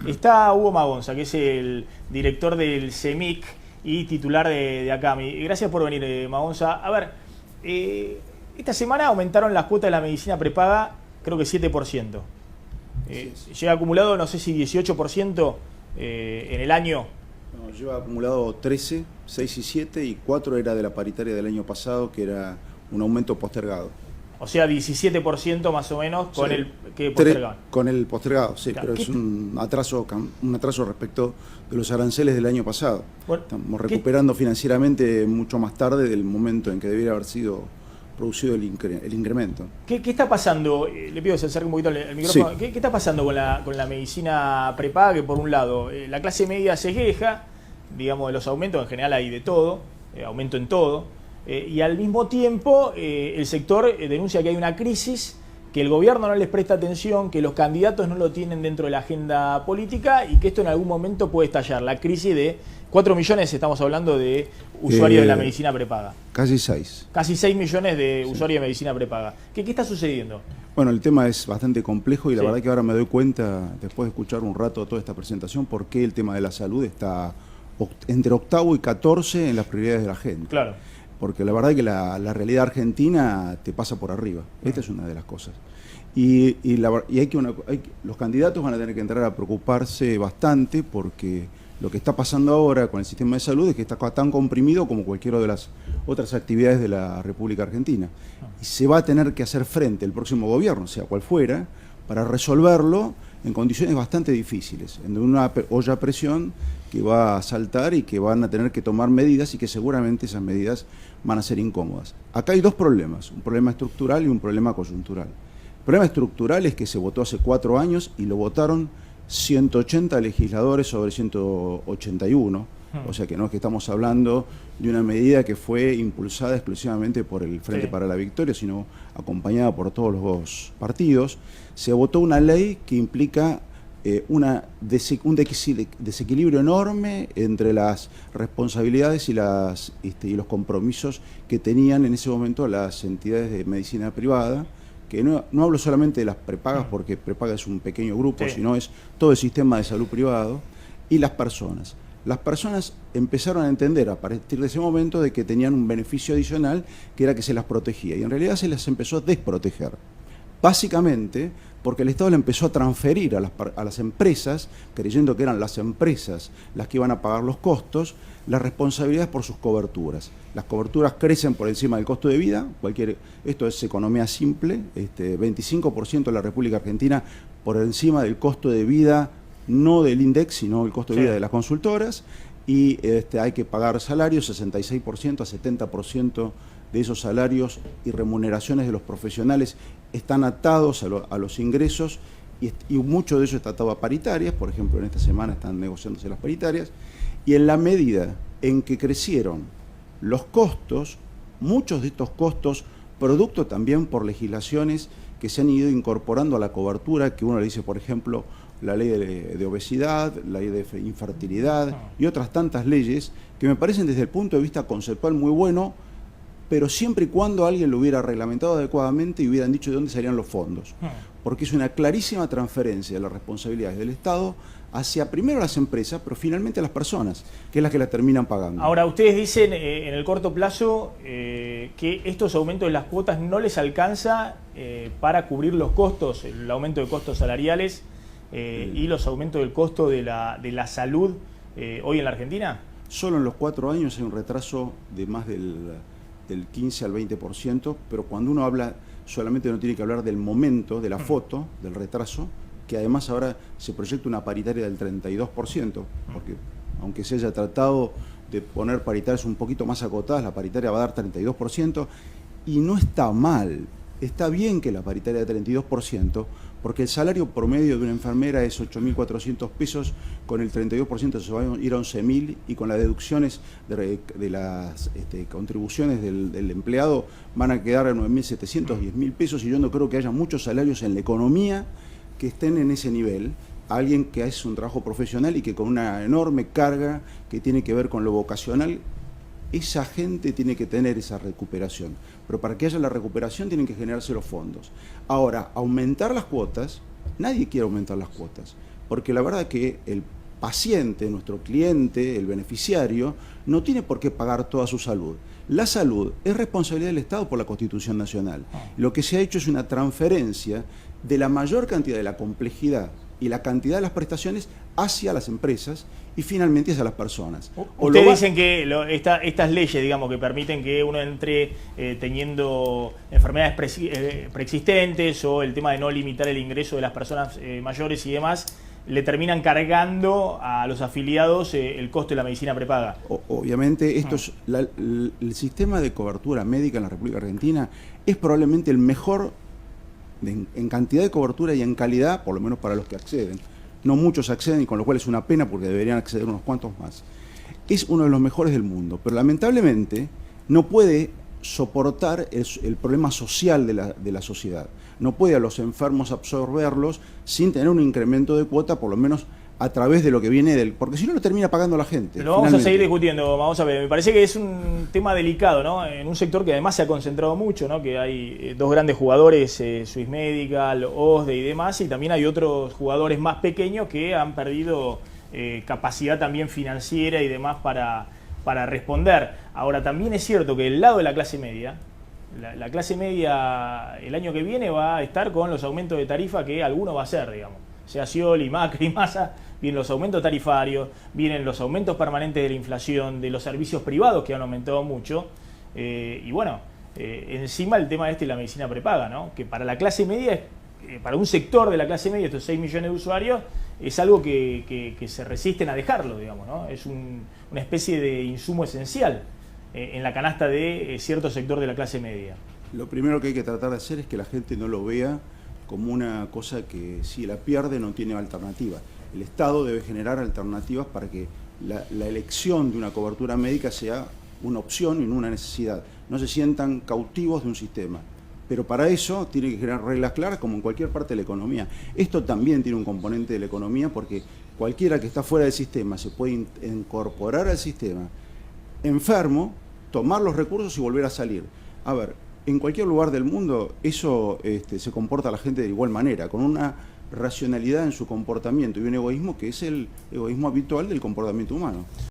Está Hugo Magonza, que es el director del CEMIC y titular de ACAMI. Gracias por venir, Magonza. A ver, esta semana aumentaron las cuotas de la medicina prepaga, creo que 7%. Llega acumulado, no sé si 18% en el año. No, lleva acumulado 13, 6 y 7, y 4 era de la paritaria del año pasado, que era un aumento postergado. O sea, 17% más o menos con Sí. el que postergaban. Con el postergado, sí, Claro. pero es un atraso respecto de los aranceles del año pasado. Bueno, Estamos recuperando financieramente mucho más tarde del momento en que debiera haber sido producido el incremento. ¿Qué está pasando? Le pido que se acerque un poquito el micrófono. Sí. ¿Qué está pasando con la medicina prepaga? Que por un lado, la clase media se queja, digamos, de los aumentos, en general hay de todo, aumento en todo. Y al mismo tiempo el sector denuncia que hay una crisis, que el gobierno no les presta atención, que los candidatos no lo tienen dentro de la agenda política y que esto en algún momento puede estallar. La crisis de 4 millones, estamos hablando de usuarios de la medicina prepaga. Casi 6. Casi 6 millones de usuarios de medicina prepaga. ¿Qué está sucediendo? Bueno, el tema es bastante complejo y la Sí. verdad que ahora me doy cuenta, después de escuchar un rato toda esta presentación, por qué el tema de la salud está entre octavo y 14 en las prioridades de la gente. Claro. Porque la verdad que la realidad argentina te pasa por arriba. Esta es una de las cosas. Y los candidatos van a tener que entrar a preocuparse bastante, porque lo que está pasando ahora con el sistema de salud es que está tan comprimido como cualquiera de las otras actividades de la República Argentina. Y se va a tener que hacer frente el próximo gobierno, sea cual fuera, para resolverlo en condiciones bastante difíciles, en una olla a presión que va a saltar y que van a tener que tomar medidas, y que seguramente esas medidas van a ser incómodas. Acá hay dos problemas, un problema estructural y un problema coyuntural. El problema estructural es que se votó hace 4 años y lo votaron 180 legisladores sobre 181, o sea que no es que estamos hablando de una medida que fue impulsada exclusivamente por el Frente para la Victoria, sino acompañada por todos los partidos. Se votó una ley que implica un desequilibrio enorme entre las responsabilidades y los compromisos que tenían en ese momento las entidades de medicina privada, que no hablo solamente de las prepagas, porque prepaga es un pequeño grupo, Sí. sino es todo el sistema de salud privado, y las personas. Las personas empezaron a entender a partir de ese momento de que tenían un beneficio adicional, que era que se las protegía, y en realidad se las empezó a desproteger. Básicamente porque el Estado le empezó a transferir a las empresas, creyendo que eran las empresas las que iban a pagar los costos, las responsabilidades por sus coberturas. Las coberturas crecen por encima del costo de vida, esto es economía simple, 25% de la República Argentina por encima del costo de vida, no del INDEX, sino el costo de vida de las consultoras, y hay que pagar salarios, 66% a 70% de esos salarios y remuneraciones de los profesionales están atados a los ingresos, y mucho de eso está atado a paritarias. Por ejemplo, en esta semana están negociándose las paritarias, y en la medida en que crecieron los costos, muchos de estos costos, producto también por legislaciones que se han ido incorporando a la cobertura, que uno le dice, por ejemplo, la ley de obesidad, la ley de infertilidad y otras tantas leyes que me parecen desde el punto de vista conceptual muy bueno, pero siempre y cuando alguien lo hubiera reglamentado adecuadamente y hubieran dicho de dónde salían los fondos. Porque es una clarísima transferencia de las responsabilidades del Estado hacia primero las empresas, pero finalmente a las personas, que es las que la terminan pagando. Ahora, ustedes dicen en el corto plazo que estos aumentos de las cuotas no les alcanza para cubrir los costos, el aumento de costos salariales y los aumentos del costo de la salud hoy en la Argentina. Solo en los 4 años hay un retraso de más del 15 al 20%, pero cuando uno habla, solamente no tiene que hablar del momento, de la foto, del retraso, que además ahora se proyecta una paritaria del 32%, porque aunque se haya tratado de poner paritarias un poquito más acotadas, la paritaria va a dar 32%, y no está mal, está bien que la paritaria de 32%, porque el salario promedio de una enfermera es 8.400 pesos, con el 32% se va a ir a 11.000, y con las deducciones de las contribuciones del empleado van a quedar a 9.700, 10.000 pesos, y yo no creo que haya muchos salarios en la economía que estén en ese nivel. Alguien que hace un trabajo profesional y que con una enorme carga que tiene que ver con lo vocacional, esa gente tiene que tener esa recuperación. Pero para que haya la recuperación tienen que generarse los fondos. Ahora, aumentar las cuotas, nadie quiere aumentar las cuotas, porque la verdad que el paciente, nuestro cliente, el beneficiario, no tiene por qué pagar toda su salud. La salud es responsabilidad del Estado por la Constitución Nacional. Lo que se ha hecho es una transferencia de la mayor cantidad de la complejidad y la cantidad de las prestaciones hacia las empresas y finalmente hacia las personas. Ustedes dicen que estas leyes, digamos, que permiten que uno entre teniendo enfermedades preexistentes o el tema de no limitar el ingreso de las personas mayores y demás, le terminan cargando a los afiliados el costo de la medicina prepaga. Obviamente, el sistema de cobertura médica en la República Argentina es probablemente el mejor en cantidad de cobertura y en calidad, por lo menos para los que acceden. No muchos acceden, y con lo cual es una pena porque deberían acceder unos cuantos más. Es uno de los mejores del mundo, pero lamentablemente no puede soportar el problema social de la sociedad. No puede a los enfermos absorberlos sin tener un incremento de cuota, por lo menos a través de lo que viene porque si no lo termina pagando la gente. Lo vamos a seguir discutiendo, vamos a ver. Me parece que es un tema delicado, ¿no? En un sector que además se ha concentrado mucho, ¿no? Que hay dos grandes jugadores, Swiss Medical, OSDE y demás, y también hay otros jugadores más pequeños que han perdido capacidad también financiera y demás para responder. Ahora, también es cierto que el lado de la clase media, la clase media el año que viene va a estar con los aumentos de tarifa que alguno va a hacer, digamos. Sea Scioli, Macri, Massa, vienen los aumentos tarifarios, vienen los aumentos permanentes de la inflación, de los servicios privados que han aumentado mucho, y bueno, encima el tema de la medicina prepaga, ¿no? Que para la clase media, para un sector de la clase media, estos 6 millones de usuarios, es algo que se resisten a dejarlo, digamos, ¿no? Es una especie de insumo esencial en la canasta de cierto sector de la clase media. Lo primero que hay que tratar de hacer es que la gente no lo vea como una cosa que si la pierde no tiene alternativa. El Estado debe generar alternativas para que la elección de una cobertura médica sea una opción y no una necesidad. No se sientan cautivos de un sistema. Pero para eso tiene que generar reglas claras como en cualquier parte de la economía. Esto también tiene un componente de la economía porque cualquiera que está fuera del sistema se puede incorporar al sistema enfermo, tomar los recursos y volver a salir. A ver, en cualquier lugar del mundo eso se comporta la gente de igual manera, con una racionalidad en su comportamiento y un egoísmo que es el egoísmo habitual del comportamiento humano.